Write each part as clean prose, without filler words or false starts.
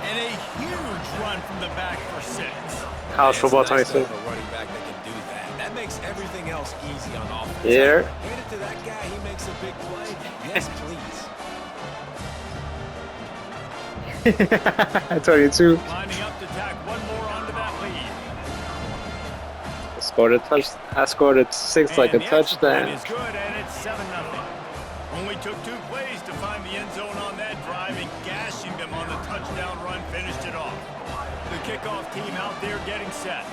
And a huge run from the back for 6. House football 22. Running back that can do that. That makes everything else easy on offense. Yeah. Hand it to that guy. He makes a big play. Yes, please. 22. Lining up to tack one more onto that lead. I scored a 6 like a touchdown. Is good, and it's 7-0. Only took 2 plays to find the end zone on that drive, and gashing them on the touchdown run finished it off. The kickoff team out there getting set.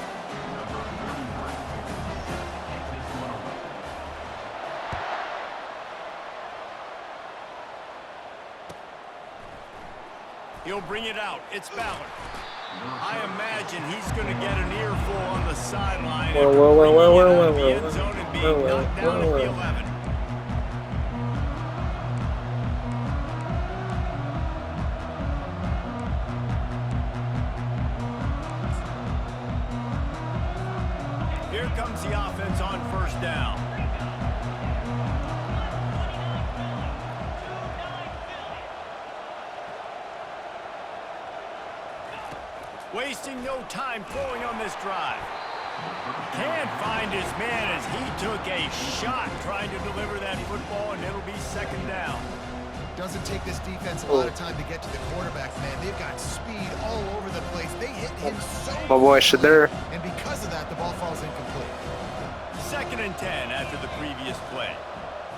He'll bring it out. It's Ballard. I imagine he's going to get an earful on the sideline after bringing it out of the end zone and being knocked down at the 11. Here comes the offense on first down. Wasting no time throwing on this drive. Can't find his man as he took a shot trying to deliver that football, and it'll be 2nd down. Doesn't take this defense a lot of time to get to the quarterback, man. They've got speed all over the place. They hit him so My boy Shadur. and because of that, the ball falls incomplete. 2nd and 10 after the previous play.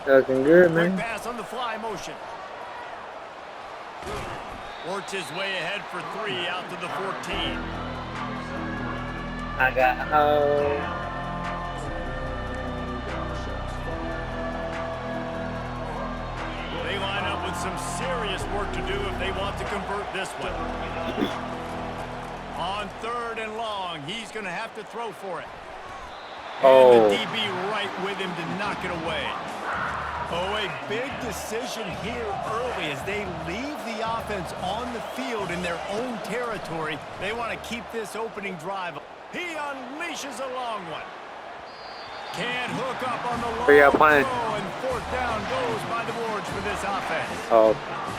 Looking good, Quick man. pass on the fly motion. Works his way ahead for 3 out to the 14. I got They line up with some serious work to do if they want to convert this one. On 3rd and long, he's going to have to throw for it. And the DB right with him to knock it away. Oh, a big decision here early as they leave the offense on the field in their own territory. They want to keep this opening drive. He unleashes a long one. Can't hook up on the long throw, and 4th down goes by the boards for this offense.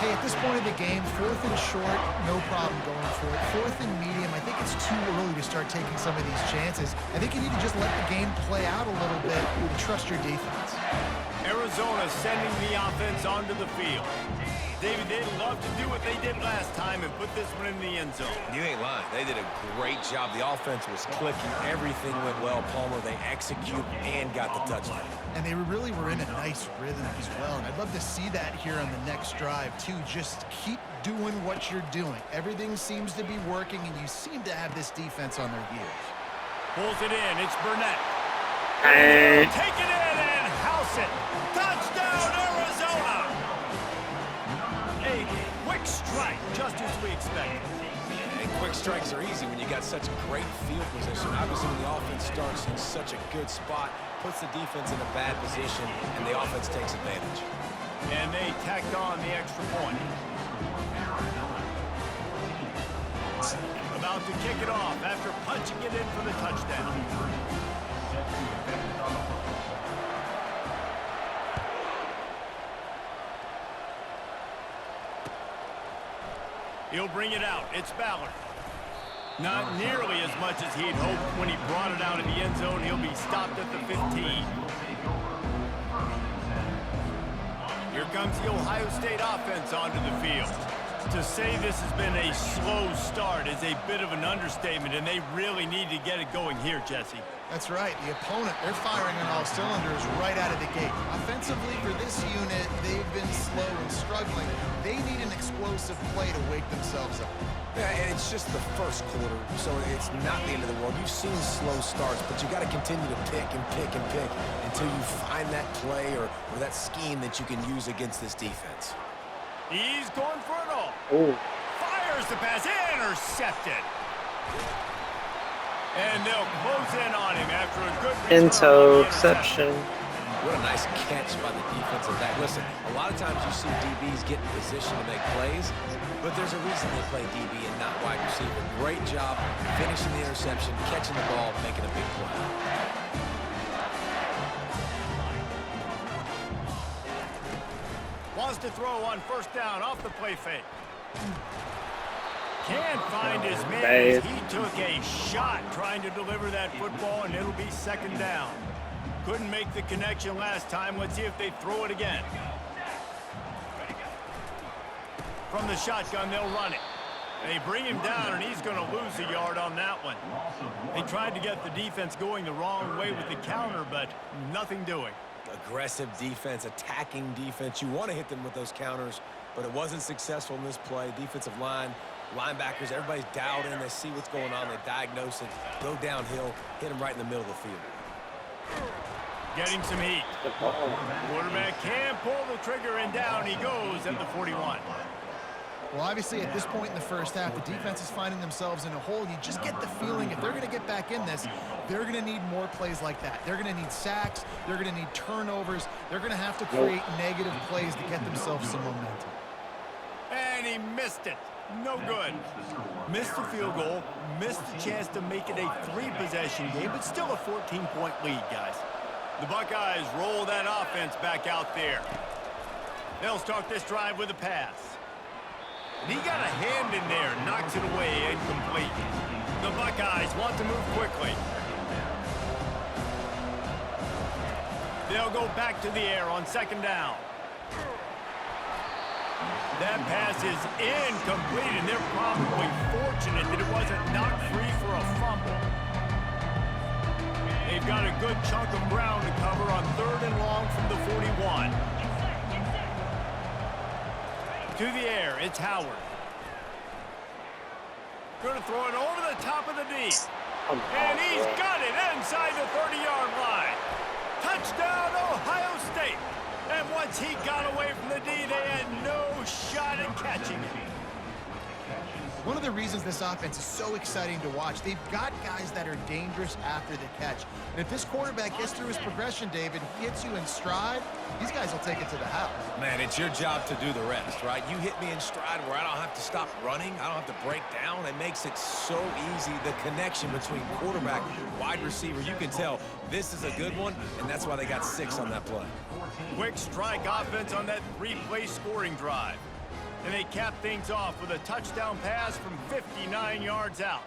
Hey, at this point in the game, 4th and short, no problem going for it. 4th and medium, I think it's too early to start taking some of these chances. I think you need to just let the game play out a little bit and trust your defense. Arizona sending the offense onto the field. David, they'd love to do what they did last time and put this one in the end zone. You ain't lying. They did a great job. The offense was clicking. Everything went well. Palmer, they executed and got the touchdown. And they really were in a nice rhythm as well. And I'd love to see that here on the next drive, too. Just keep doing what you're doing. Everything seems to be working, and you seem to have this defense on their heels. Pulls it in. It's Burnett. Take it in and house it. Touchdown, Arizona! A quick strike, just as we expected. And quick strikes are easy when you got such great field position. Obviously, when the offense starts in such a good spot, puts the defense in a bad position, and the offense takes advantage. And they tacked on the extra point. About to kick it off after punching it in for the touchdown. He'll bring it out. It's Ballard. Not nearly as much as he'd hoped when he brought it out of the end zone. He'll be stopped at the 15. Here comes the Ohio State offense onto the field. To say this has been a slow start is a bit of an understatement, and they really need to get it going here, Jesse. That's right. The opponent, they're firing on all cylinders right out of the gate. Offensively, for this unit, they've been slow and struggling. They need an explosive play to wake themselves up. Yeah, and it's just the first quarter, so it's not the end of the world. You've seen slow starts, but you got to continue to pick and pick and pick until you find that play or that scheme that you can use against this defense. He's going for it all. Fires the pass, intercepted. And they'll close in on him after a good interception. What a nice catch by the defensive back. Listen, a lot of times you see DBs get in position to make plays, but there's a reason they play DB and not wide receiver. Great job finishing the interception, catching the ball, making a big play. Wants to throw on first down off the play fake. Can't find his man. Bad. He took a shot trying to deliver that football, and it'll be second down. Couldn't make the connection last time. Let's see if they throw it again. From the shotgun, they'll run it. They bring him down, and he's going to lose a yard on that one. They tried to get the defense going the wrong way with the counter, but nothing doing. Aggressive defense, attacking defense. You want to hit them with those counters, but it wasn't successful in this play. Defensive line, linebackers, everybody's dialed in. They see what's going on. They diagnose it, go downhill, hit them right in the middle of the field. Getting some heat. Quarterback can pull the trigger, and down he goes at the 41. Well, obviously, at this point in the first half, the defense is finding themselves in a hole. You just get the feeling if they're going to get back in this, they're going to need more plays like that. They're going to need sacks. They're going to need turnovers. They're going to have to create negative plays to get themselves some momentum. And he missed it. No good. Missed the field goal. Missed the chance to make it a 3-possession game, but still a 14-point lead, guys. The Buckeyes roll that offense back out there. They'll start this drive with a pass. And he got a hand in there, knocks it away, incomplete. The Buckeyes want to move quickly. They'll go back to the air on second down. That pass is incomplete, and they're probably fortunate that it wasn't knocked free for a fumble. They've got a good chunk of ground to cover on third and long from the 41. To the air, it's Howard. Going to throw it over the top of the D. And he's got it inside the 30-yard line. Touchdown, Ohio State. And once he got away from the D, they had no shot at catching him. One of the reasons this offense is so exciting to watch, they've got guys that are dangerous after the catch. And if this quarterback gets through his progression, David, gets you in stride, these guys will take it to the house. Man, it's your job to do the rest, right? You hit me in stride where I don't have to stop running. I don't have to break down. It makes it so easy. The connection between quarterback, wide receiver, you can tell this is a good one, and that's why they got 6 on that play. Quick strike offense on that 3-play scoring drive. And they cap things off with a touchdown pass from 59 yards out.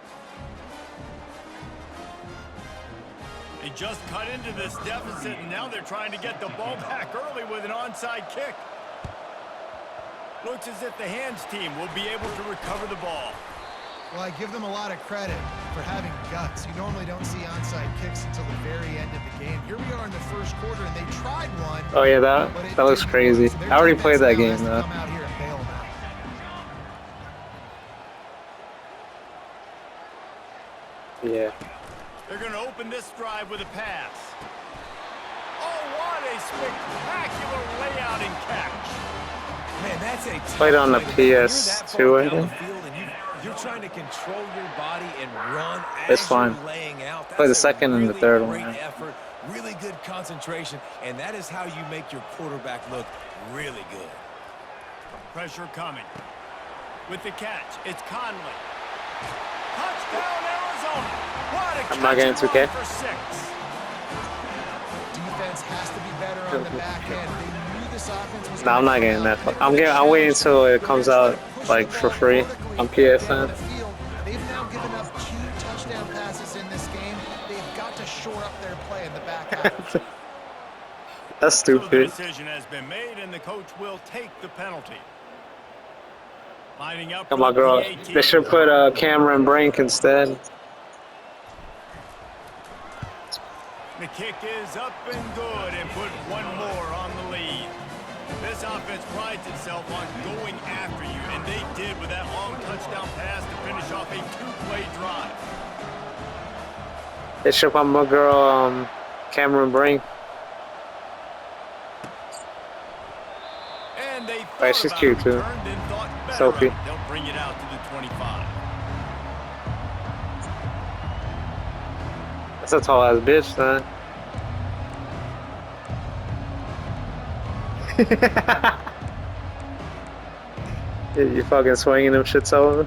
They just cut into this deficit, and now they're trying to get the ball back early with an onside kick. Looks as if the hands team will be able to recover the ball. Well, I give them a lot of credit for having guts. You normally don't see onside kicks until the very end of the game. Here we are in the first quarter, and they tried one. Oh yeah, that looks crazy. I already played that game though. Come out here and bail them out. Yeah. They're going to open this drive with a pass. Oh, what a spectacular layout and catch. Man, that's a Played on the PS2, I think. You're trying to control your body and run It's as fine. you're laying out. Play the That's a second and the really third one, great yeah. effort, really good concentration, and that is how you make your quarterback look really good. Pressure coming. With the catch, it's Conley. Touchdown, Arizona. What a I'm not getting 2K. for 6. Defense has to be better on the back end. They knew this offense was. No, I'm not getting that. I'm waiting until it comes out like for free on PSN. They've now given up 2 touchdown passes in this game. They've got to shore up their play in the back half. That's So the stupid. decision has been made, and the coach will take the penalty. Lining up. Come on, girl. They should put Cameron Brink instead. The kick is up and good, and put one more on the lead. This offense prides itself on going after you, and they did with that long touchdown pass to finish off a 2-play drive. They should put my girl Cameron Brink. And they Right, she's cute, too. turned and thought better Sophie. of it. They'll bring it out to the 25. That's a tall ass bitch, son. You fucking swinging them shits over.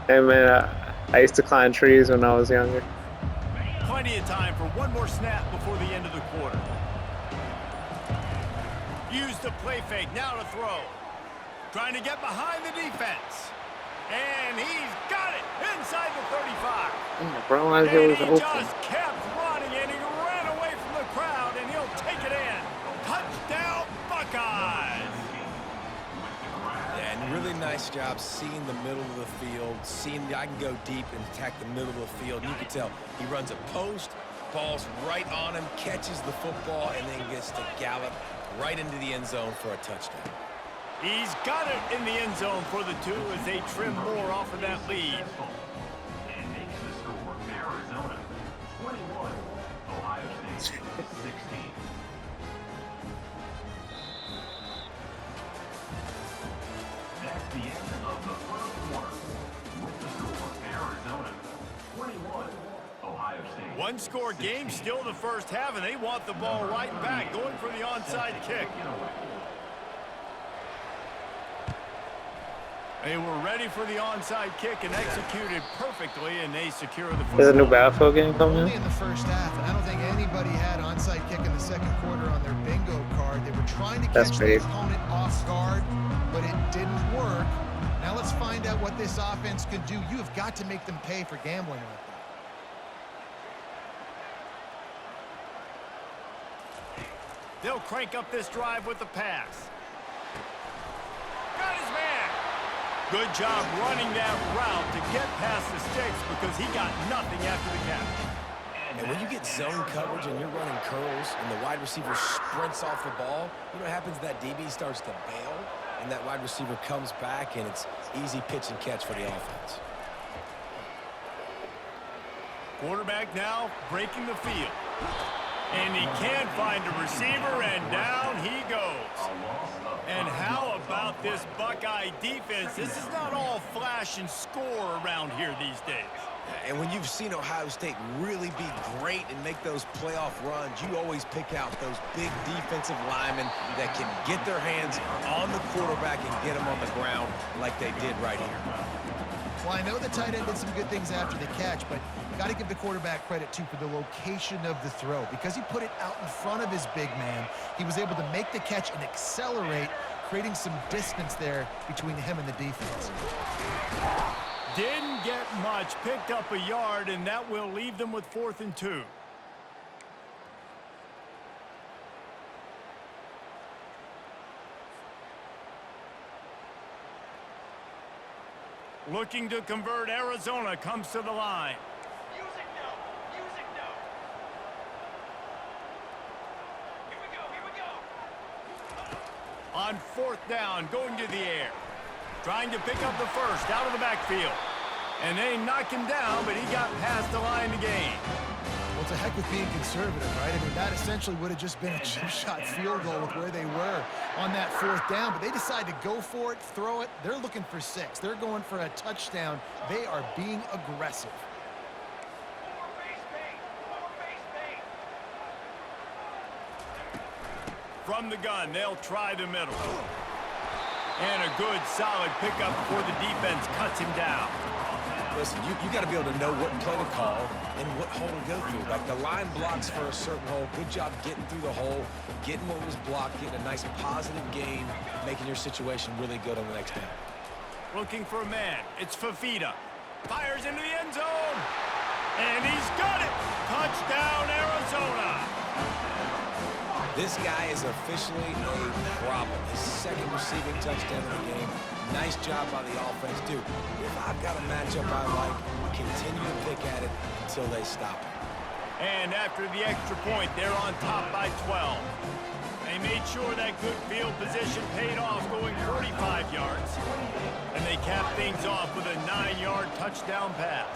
Hey man, I used to climb trees when I was younger. Plenty of time for one more snap before the end of the quarter. the play fake. Now to throw. Trying to get behind the defense. And he's got it inside the 35. Bro, I And hear was he open. just kept running, and he ran away from the crowd, and he'll take it in. Touchdown, Buckeyes. Yeah, and really nice job seeing the middle of the field, seeing I can go deep and attack the middle of the field. You can tell he runs a post, ball's right on him, catches the football, and then gets to gallop right into the end zone for a touchdown. He's got it in the end zone for the 2 as they trim more off of that lead. And makes the score Arizona 21, Ohio State 16. That's the end of the first quarter. With the score Arizona 21, Ohio State. One-score game, still the first half, and they want the ball right back, going for the onside kick. They were ready for the onside kick and executed perfectly, and they secure the There's a new football. Battlefield game coming Only in? in the first half, and I don't think anybody had onside kick in the second quarter on their bingo card. They were trying to That's catch the great. opponent off guard, but it didn't work. Now let's find out what this offense can do. You have got to make them pay for gambling like that. They'll crank up this drive with the pass. Got his man. Good job running that route to get past the sticks because he got nothing after the catch. And when you get zone coverage and you're running curls and the wide receiver sprints off the ball, you know what happens? That DB starts to bail, and that wide receiver comes back, and it's easy pitch and catch for the offense. Quarterback now breaking the field. And he can't find a receiver, and down he goes. And how about this Buckeye defense? This is not all flash and score around here these days. And when you've seen Ohio State really be great and make those playoff runs, you always pick out those big defensive linemen that can get their hands on the quarterback and get him on the ground like they did right here. Well, I know the tight end did some good things after the catch, but got to give the quarterback credit, too, for the location of the throw. Because he put it out in front of his big man, he was able to make the catch and accelerate, creating some distance there between him and the defense. Didn't get much, picked up a yard, and that will leave them with 4th and 2. Looking to convert, Arizona comes to the line. Music no. Music no. Here we go. Here we go. On 4th down, going to the air. Trying to pick up the first out of the backfield. And they knock him down, but he got past the line to gain. Well, it's a heck with being conservative, right? I mean, that essentially would have just been a chip shot field goal with where they were on that 4th down. But they decide to go for it, throw it. They're looking for 6. They're going for a touchdown. They are being aggressive. More base bait. More base bait. From the gun, they'll try the middle. And a good, solid pickup before the defense cuts him down. Listen, you got to be able to know what play to call and what hole to go through. Like the line blocks for a certain hole. Good job getting through the hole, getting what was blocked, getting a nice positive gain, making your situation really good on the next down. Looking for a man. It's Fafita. Fires into the end zone. And he's got it. Touchdown, Arizona. This guy is officially a problem. His 2nd receiving touchdown of the game. Nice job by the offense. Dude, if I've got a matchup I like, continue to pick at it until they stop it. And after the extra point, they're on top by 12. They made sure that good field position paid off, going 45 yards. And they cap things off with a 9-yard touchdown pass.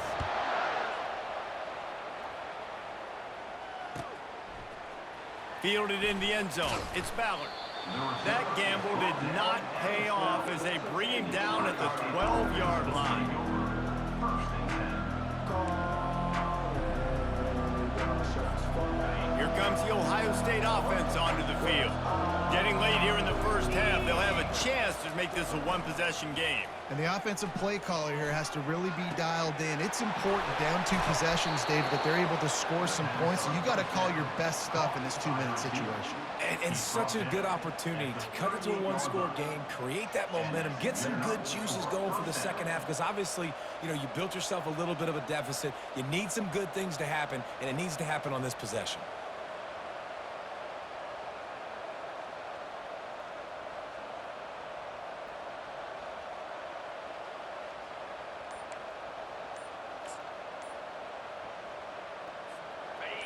Fielded in the end zone. It's Ballard. That gamble did not pay off as they bring him down at the 12-yard line. Here comes the Ohio State offense onto the field. Getting late here in the first half, they'll have a chance to make this a one-possession game. And the offensive play caller here has to really be dialed in. It's important down 2 possessions, David, that they're able to score some points. So you got to call your best stuff in this 2-minute situation. And such a good opportunity to cut into a one-score game, create that momentum, get some good juices going for the second half. Because obviously, you know, you built yourself a little bit of a deficit. You need some good things to happen, and it needs to happen on this possession.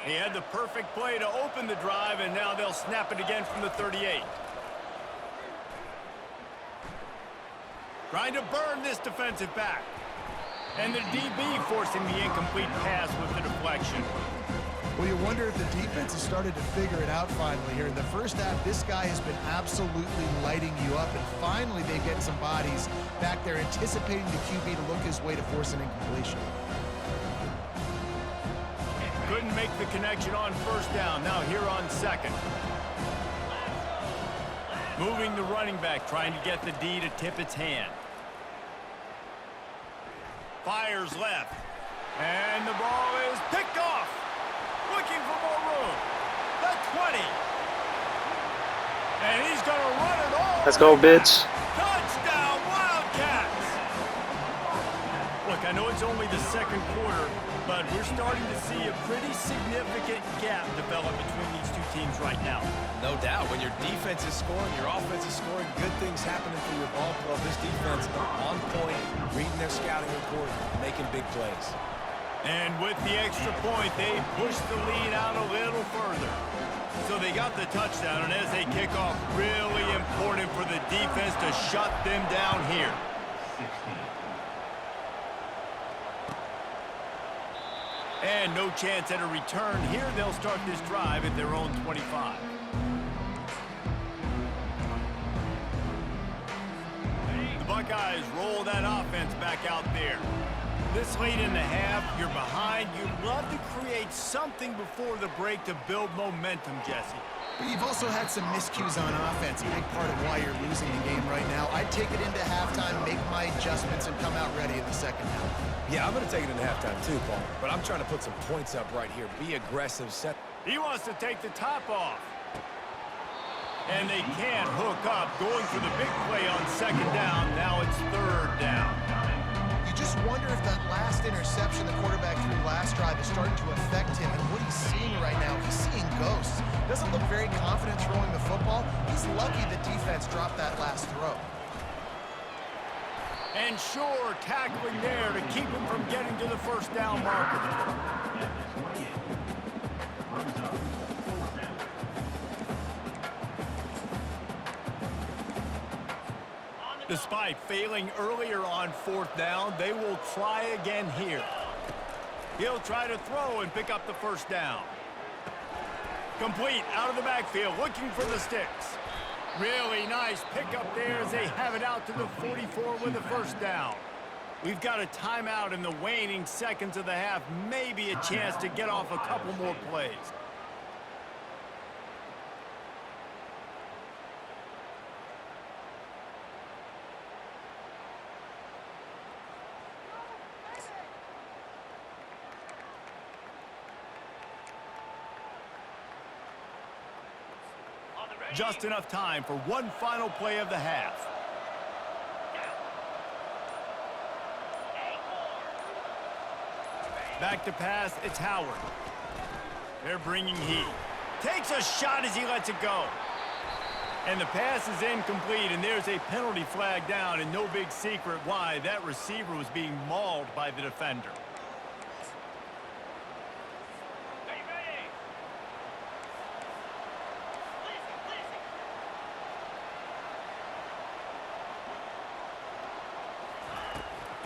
He had the perfect play to open the drive, and now they'll snap it again from the 38. Trying to burn this defensive back. And the DB forcing the incomplete pass with the deflection. Well, you wonder if the defense has started to figure it out finally here. In the first half, this guy has been absolutely lighting you up, and finally they get some bodies back there anticipating the QB to look his way to force an incompletion. Couldn't make the connection on first down. Now here on second. Moving the running back, trying to get the D to tip its hand. Fires left. And the ball is picked off. Looking for more room. The 20. And he's going to run it all. Let's go, bitch. Touchdown, Wildcats. Look, I know it's only the second quarter, but we're starting to see a pretty significant gap develop between these two teams right now. No doubt. When your defense is scoring, your offense is scoring, good things happening for your ball club. This defense on point, reading their scouting report, making big plays. And with the extra point, they push the lead out a little further. So they got the touchdown, and as they kick off, really important for the defense to shut them down here. 16. And no chance at a return here. They'll start this drive at their own 25. The Buckeyes roll that offense back out there. This late in the half, you're behind. You love to create something before the break to build momentum, Jesse. But you've also had some miscues on offense, a big part of why you're losing the game right now. I'd take it into halftime, make my adjustments, and come out ready in the second half. Yeah, I'm going to take it into halftime too, Paul. But I'm trying to put some points up right here. Be aggressive. Set. He wants to take the top off. And they can't hook up. Going for the big play on second down. Now it's third down. You just wonder if that last interception the quarterback threw last drive is starting to affect him and what he's seeing right now. He's seeing ghosts. Doesn't look very confident throwing the football. He's lucky the defense dropped that last throw. And sure, tackling there to keep him from getting to the first down marker. Despite failing earlier on fourth down, they will try again here. He'll try to throw and pick up the first down. Complete out of the backfield, looking for the sticks. Really nice pickup there as they have it out to the 44 with the first down. We've got a timeout in the waning seconds of the half. Maybe a chance to get off a couple more plays. Just enough time for one final play of the half. Back to pass, it's Howard. They're bringing heat. Takes a shot as he lets it go. And the pass is incomplete, and there's a penalty flag down, and no big secret why. That receiver was being mauled by the defender.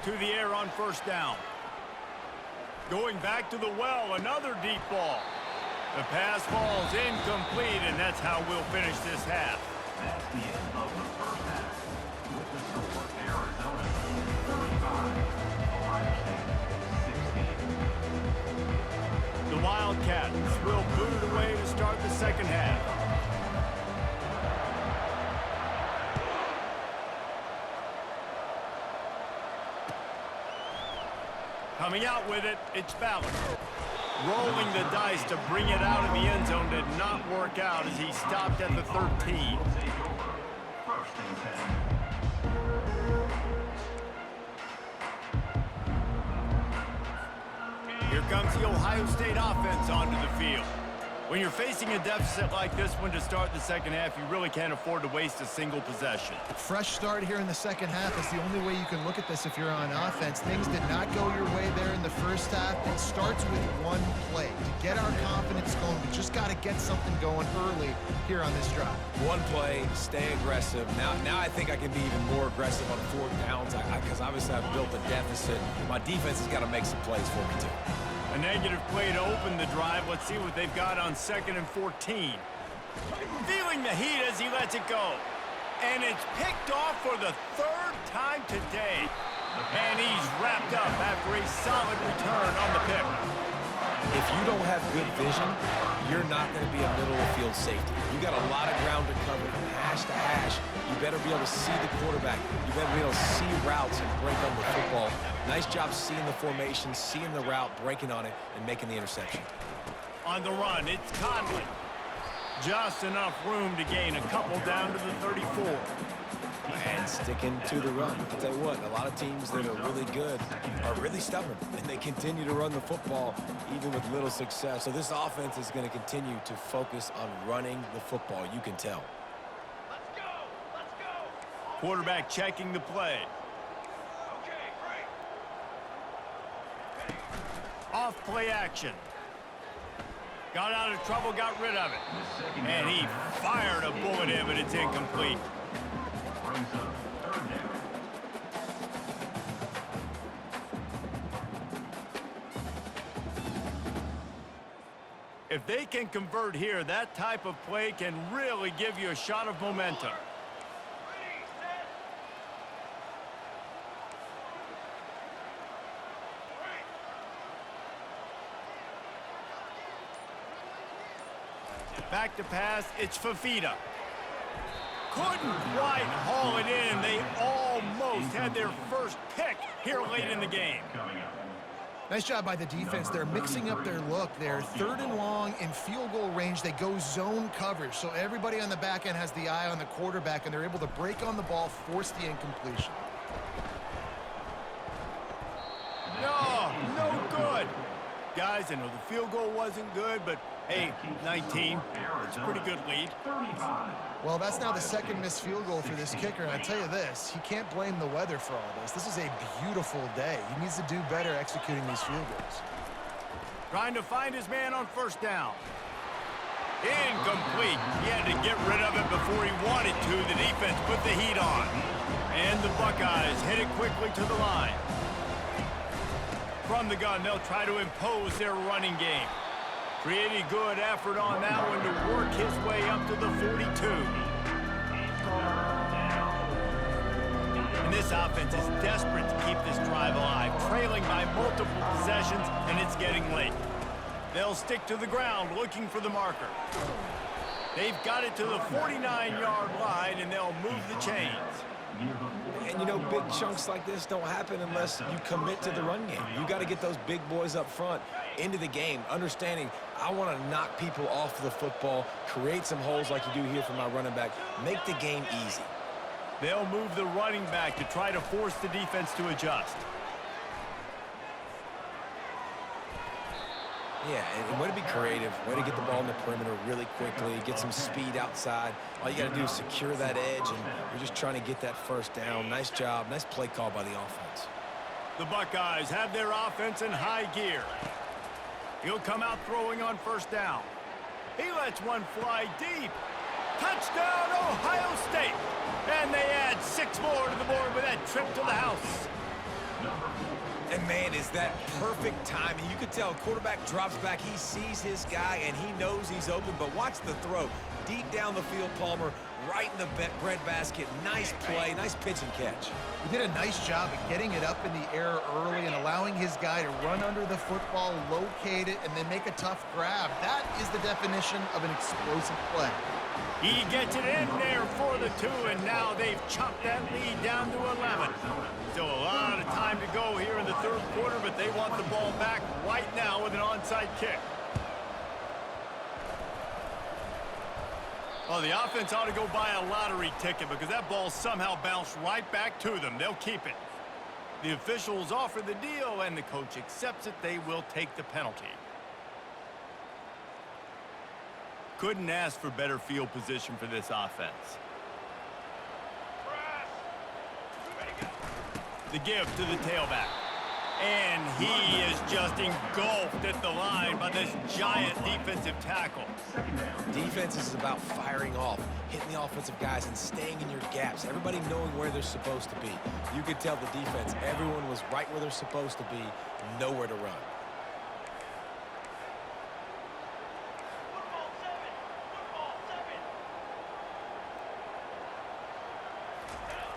To the air on first down. Going back to the well, another deep ball. The pass falls incomplete, and that's how we'll finish this half. That's the end of the first half. With the score, Arizona 35, Ohio State 16. The Wildcats will boot it away to start the second half. Coming out with it, it's Ballard. Rolling the dice to bring it out of the end zone did not work out as he stopped at the 13. First and 10. Here comes the Ohio State offense onto the field. When you're facing a deficit like this one to start the second half, you really can't afford to waste a single possession. Fresh start here in the second half is the only way you can look at this if you're on offense. Things did not go your way there in the first half. It starts with one play. To get our confidence going, we just got to get something going early here on this drive. One play, stay aggressive. Now I think I can be even more aggressive on 4th downs because obviously I've built a deficit. My defense has got to make some plays for me too. A negative play to open the drive. Let's see what they've got on 2nd and 14. Feeling the heat as he lets it go. And it's picked off for the 3rd time today. And he's wrapped up after a solid return on the pick. If you don't have good vision, you're not going to be a middle-of-the-field safety. You got a lot of ground to cover from hash to hash. You better be able to see the quarterback. You better be able to see routes and break on the football. Nice job seeing the formation, seeing the route, breaking on it, and making the interception. On the run, it's Conley. Just enough room to gain a couple down to the 34. And sticking to the run. I'll tell you what, a lot of teams that are really good are really stubborn, and they continue to run the football even with little success. So this offense is going to continue to focus on running the football. You can tell. Let's go! Let's go! Quarterback checking the play. Okay, great. Off play action. Got out of trouble, got rid of it. And he fired a bullet in, but it's incomplete. Brings up 3rd down. If they can convert here, that type of play can really give you a shot of momentum. Ready, set. Back to pass, it's Fafita. Couldn't quite haul it in. They almost had their first pick here late in the game. Coming up. Nice job by the defense. They're mixing up their look. They're 3rd and long in field goal range. They go zone coverage, so everybody on the back end has the eye on the quarterback, and they're able to break on the ball, force the incompletion. No good. Guys, I know the field goal wasn't good, but hey, 19, it's a pretty good lead. 35. Well, that's now the 2nd missed field goal for this kicker, and I tell you this, he can't blame the weather for all this. This is a beautiful day. He needs to do better executing these field goals. Trying to find his man on 1st down. Incomplete. He had to get rid of it before he wanted to. The defense put the heat on. And the Buckeyes head it quickly to the line. From the gun, they'll try to impose their running game. Pretty good effort on that one to work his way up to the 42. And this offense is desperate to keep this drive alive, trailing by multiple possessions, and it's getting late. They'll stick to the ground looking for the marker. They've got it to the 49-yard line, and they'll move the chains. And, you know, big chunks like this don't happen unless you commit to the run game. You got to get those big boys up front into the game, understanding I want to knock people off the football, create some holes like you do here for my running back, make the game easy. They'll move the running back to try to force the defense to adjust. Yeah, and way to be creative, way to get the ball in the perimeter really quickly, get some speed outside. All you got to do is secure that edge, and you're just trying to get that 1st down. Nice job, nice play call by the offense. The Buckeyes have their offense in high gear. He'll come out throwing on 1st down. He lets one fly deep. Touchdown, Ohio State! And they add 6 more to the board with that trip to the house. And, man, is that perfect timing. You can tell quarterback drops back. He sees his guy, and he knows he's open. But watch the throw. Deep down the field, Palmer, right in the bread basket. Nice play, nice pitch and catch. He did a nice job of getting it up in the air early and allowing his guy to run under the football, locate it, and then make a tough grab. That is the definition of an explosive play. He gets it in there for the 2, and now they've chopped that lead down to 11. Still a lot of time to go here in the third quarter, but they want the ball back right now with an onside kick. Well, the offense ought to go buy a lottery ticket because that ball somehow bounced right back to them. They'll keep it. The officials offer the deal, and the coach accepts it. They will take the penalty. Couldn't ask for better field position for this offense. The give to the tailback. And he is just engulfed at the line by this giant defensive tackle. Defense is about firing off, hitting the offensive guys, and staying in your gaps. Everybody knowing where they're supposed to be. You could tell the defense, everyone was right where they're supposed to be, nowhere to run.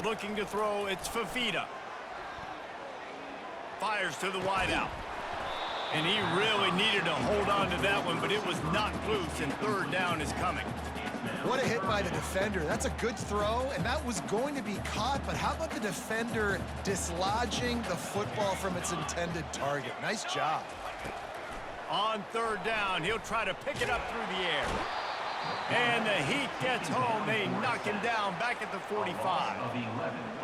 Looking to throw, it's Fafita. Fires to the wideout. And he really needed to hold on to that one, but it was knocked loose, and third down is coming. What a hit by the defender. That's a good throw, and that was going to be caught, but how about the defender dislodging the football from its intended target? Nice job. On third down, he'll try to pick it up through the air. And the Heat gets home. They knock him down back at the 45.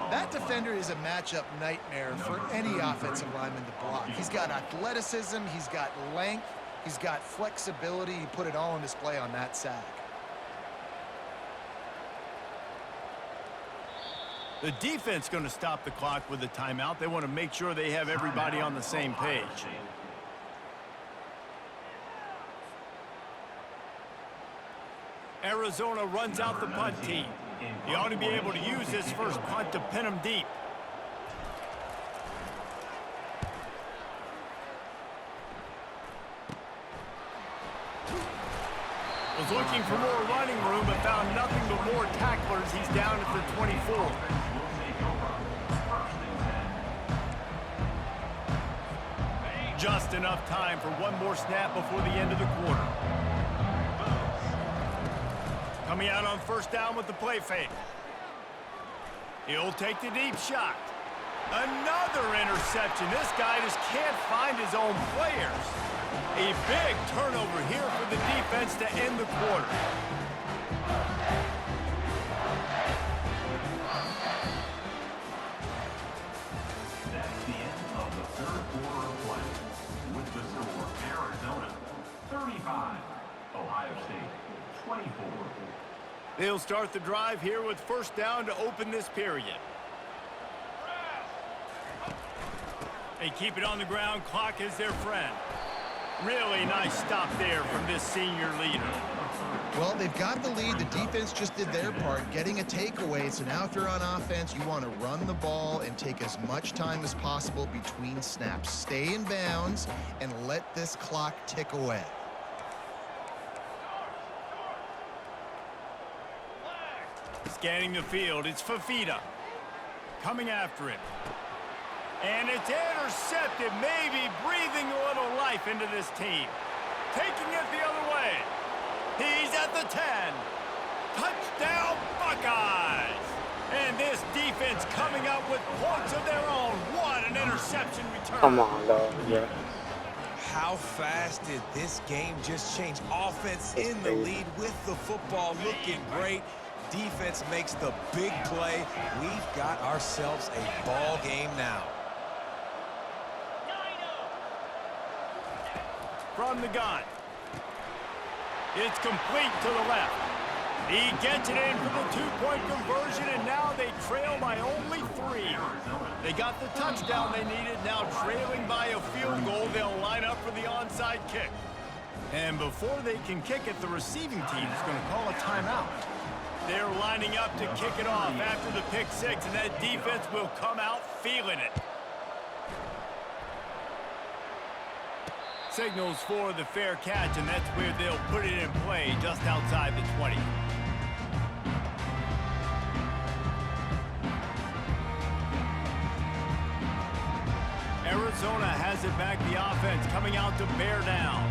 That defender is a matchup nightmare for any offensive lineman to block. He's got athleticism, he's got length, he's got flexibility. He put it all on display on that sack. The defense going to stop the clock with a timeout. They want to make sure they have everybody on the same page. Arizona runs out the punt team. He ought to be able to use this first punt to pin him deep. Was looking for more running room, but found nothing but more tacklers. He's down at the 24. Just enough time for one more snap before the end of the quarter. Coming out on first down with the play fake. He'll take the deep shot. Another interception. This guy just can't find his own players. A big turnover here for the defense to end the quarter. That's the end of the third quarter of play. With the score, Arizona 35, Ohio State 24. They'll start the drive here with first down to open this period. They keep it on the ground. Clock is their friend. Really nice stop there from this senior leader. Well, they've got the lead. The defense just did their part, getting a takeaway. So now if they're on offense, you want to run the ball and take as much time as possible between snaps. Stay in bounds and let this clock tick away. Scanning the field, it's Fafita. Coming after it. And it's intercepted, maybe breathing a little life into this team. Taking it the other way. He's at the 10. Touchdown, Buckeyes! And this defense coming up with points of their own. What an interception return. Come on, dog. Yeah. How fast did this game just change? Offense in the lead with the football, looking great. Defense makes the big play. We've got ourselves a ball game now. From the gun. It's complete to the left. He gets it in for the two-point conversion, and now they trail by only 3. They got the touchdown they needed. Now trailing by a field goal, they'll line up for the onside kick. And before they can kick it, the receiving team is going to call a timeout. They're lining up to kick it off after the pick 6, and that defense will come out feeling it. Signals for the fair catch, and that's where they'll put it in play just outside the 20. Arizona has it back, the offense coming out to bear down.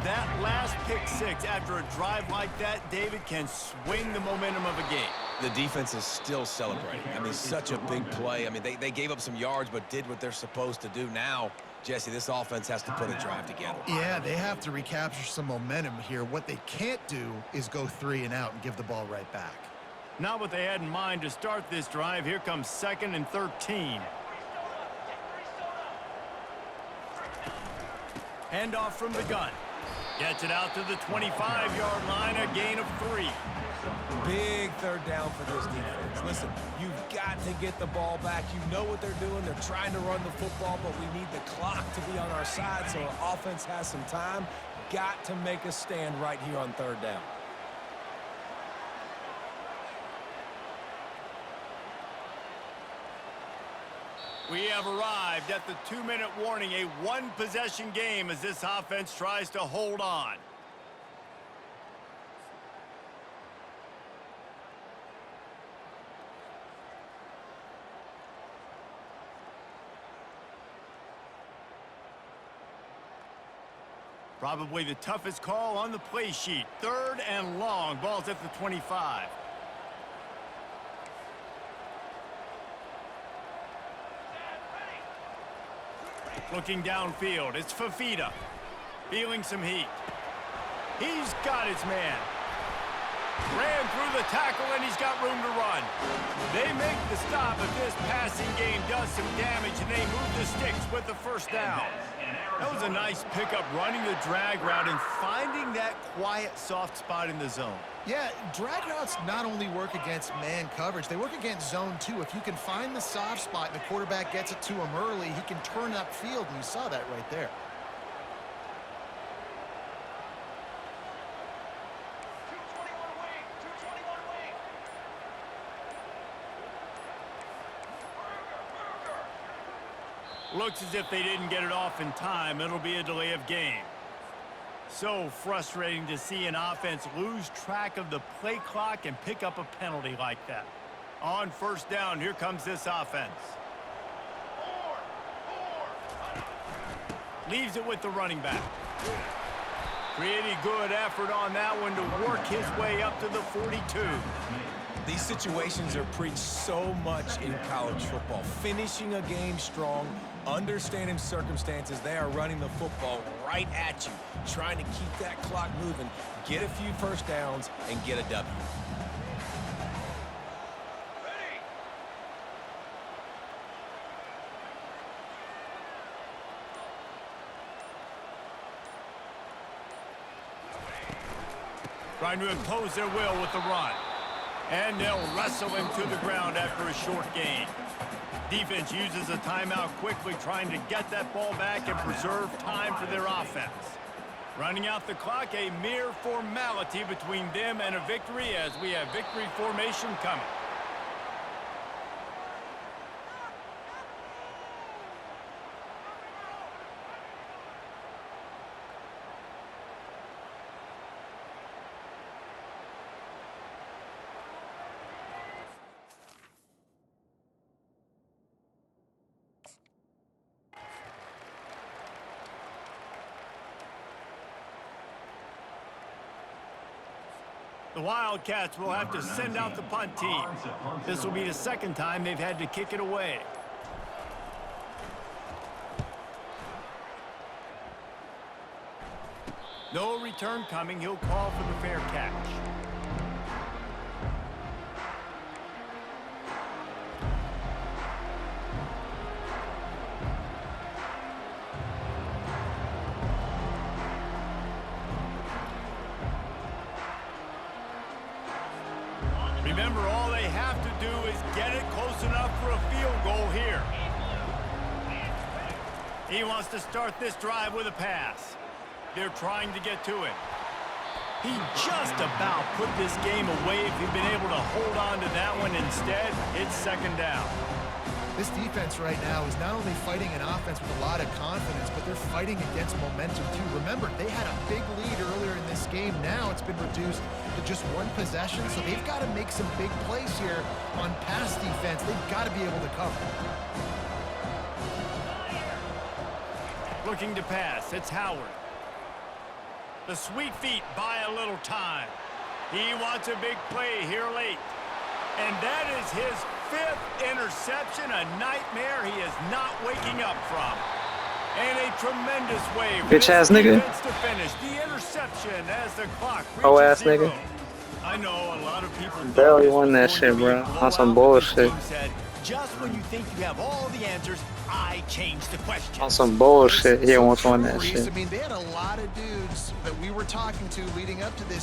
That last pick six after a drive like that, David, can swing the momentum of a game. The defense is still celebrating. I mean, such a big play. I mean, they gave up some yards but did what they're supposed to do. Now, Jesse, this offense has to put a drive together. Yeah, they have to recapture some momentum here. What they can't do is go 3 and out and give the ball right back. Not what they had in mind to start this drive. Here comes 2nd and 13. Handoff from the gun. Gets it out to the 25-yard line, a gain of 3. Big third down for this defense. Listen, you've got to get the ball back. You know what they're doing. They're trying to run the football, but we need the clock to be on our side so our offense has some time. Got to make a stand right here on third down. We have arrived at the 2-minute warning, a one-possession game as this offense tries to hold on. Probably the toughest call on the play sheet. 3rd and long. Ball's at the 25. Looking downfield, it's Fafita. Feeling some heat. He's got his man. Ran through the tackle and he's got room to run. They make the stop, but this passing game does some damage and they move the sticks with the first down. That was a nice pickup, running the drag route and finding that quiet, soft spot in the zone. Yeah, drag routes not only work against man coverage, they work against zone too. If you can find the soft spot and the quarterback gets it to him early, he can turn upfield, and you saw that right there. Looks as if they didn't get it off in time. It'll be a delay of game. So frustrating to see an offense lose track of the play clock and pick up a penalty like that. On first down, here comes this offense. Leaves it with the running back. Pretty good effort on that one to work his way up to the 42. These situations are preached so much in college football. Finishing a game strong, understanding circumstances. They are running the football right at you, trying to keep that clock moving, get a few first downs, and get a W. Trying to impose their will with the run. And they'll wrestle him to the ground after a short gain. Defense uses a timeout quickly, trying to get that ball back and preserve time for their offense. Running out the clock, a mere formality between them and a victory as we have victory formation coming. The Wildcats will have to send out the punt team. This will be the second time they've had to kick it away. No return coming. He'll call for the fair catch. Remember, all they have to do is get it close enough for a field goal here. He wants to start this drive with a pass. They're trying to get to it. He just about put this game away if he'd been able to hold on to that one. Instead, it's second down. This defense right now is not only fighting an offense with a lot of confidence, but they're fighting against momentum too. Remember, they had a big lead earlier in this game. Now it's been reduced to just one possession, so they've got to make some big plays here on pass defense. They've got to be able to cover. Looking to pass, it's Howard. The sweet feet buy a little time. He wants a big play here late. And that is his 5th interception, a nightmare he is not waking up from. And a tremendous way for Bitch ass this nigga. defense to finish the interception as the clock reaches Oh ass 0. nigga. I know a lot of people Barely thought won that this was shit, going to bro. be a On some blowout, but this bullshit. team said, just when you think you have all the answers, I change the question. On some bullshit. He So wants to win true, that Reese. shit. I mean, they had a lot of dudes that we were talking to leading up to this